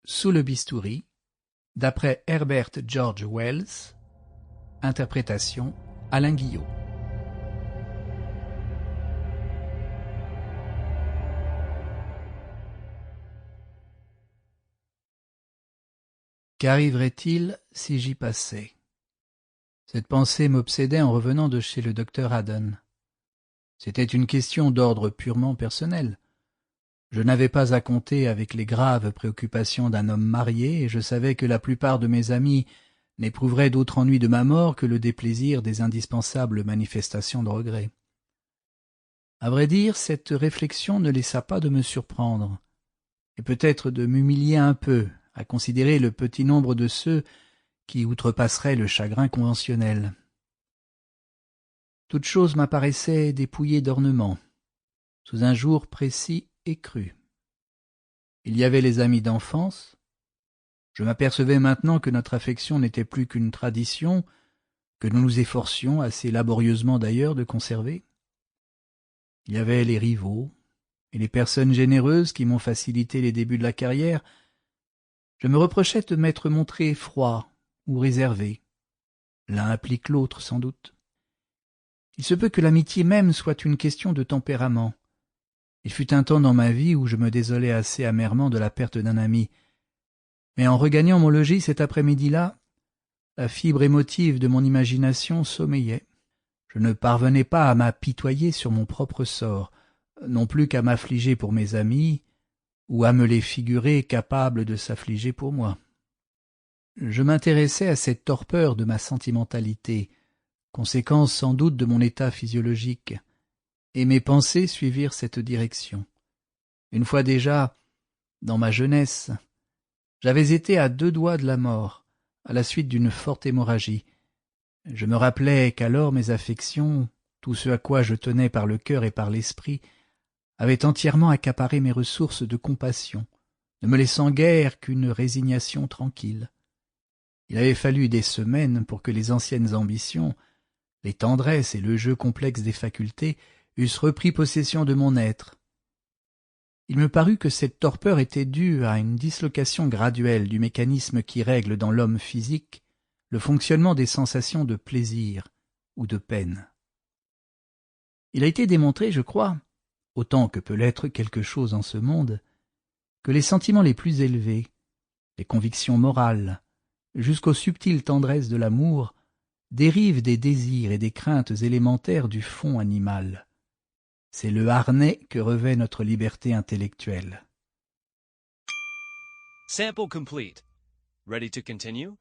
Sous le bistouri, d'après Herbert George Wells, interprétation Alain Guillot. Qu'arriverait-il si j'y passais? Cette pensée m'obsédait en revenant de chez le docteur Haddon. C'était une question d'ordre purement personnel. Je n'avais pas à compter avec les graves préoccupations d'un homme marié, et je savais que la plupart de mes amis n'éprouveraient d'autre ennui de ma mort que le déplaisir des indispensables manifestations de regret. À vrai dire, cette réflexion ne laissa pas de me surprendre, et peut-être de m'humilier un peu, à considérer le petit nombre de ceux qui outrepasseraient le chagrin conventionnel. Toute chose m'apparaissait dépouillée d'ornements, sous un jour précis et cru. Il y avait les amis d'enfance. Je m'apercevais maintenant que notre affection n'était plus qu'une tradition, que nous nous efforcions, assez laborieusement d'ailleurs, de conserver. Il y avait les rivaux, et les personnes généreuses qui m'ont facilité les débuts de la carrière. Je me reprochais de m'être montré froid ou réservé. L'un applique l'autre, sans doute. Il se peut que l'amitié même soit une question de tempérament. Il fut un temps dans ma vie où je me désolais assez amèrement de la perte d'un ami. Mais en regagnant mon logis cet après-midi-là, la fibre émotive de mon imagination sommeillait. Je ne parvenais pas à m'apitoyer sur mon propre sort, non plus qu'à m'affliger pour mes amis, ou à me les figurer capables de s'affliger pour moi. Je m'intéressais à cette torpeur de ma sentimentalité, conséquence sans doute de mon état physiologique, et mes pensées suivirent cette direction. Une fois déjà, dans ma jeunesse, j'avais été à 2 doigts de la mort, à la suite d'une forte hémorragie. Je me rappelais qu'alors mes affections, tout ce à quoi je tenais par le cœur et par l'esprit, avaient entièrement accaparé mes ressources de compassion, ne me laissant guère qu'une résignation tranquille. Il avait fallu des semaines pour que les anciennes ambitions, les tendresses et le jeu complexe des facultés eussent repris possession de mon être. Il me parut que cette torpeur était due à une dislocation graduelle du mécanisme qui règle dans l'homme physique le fonctionnement des sensations de plaisir ou de peine. Il a été démontré, je crois, autant que peut l'être quelque chose en ce monde, que les sentiments les plus élevés, les convictions morales, jusqu'aux subtiles tendresses de l'amour, dérivent des désirs et des craintes élémentaires du fond animal. C'est le harnais que revêt notre liberté intellectuelle. Sample complete. Ready to continue?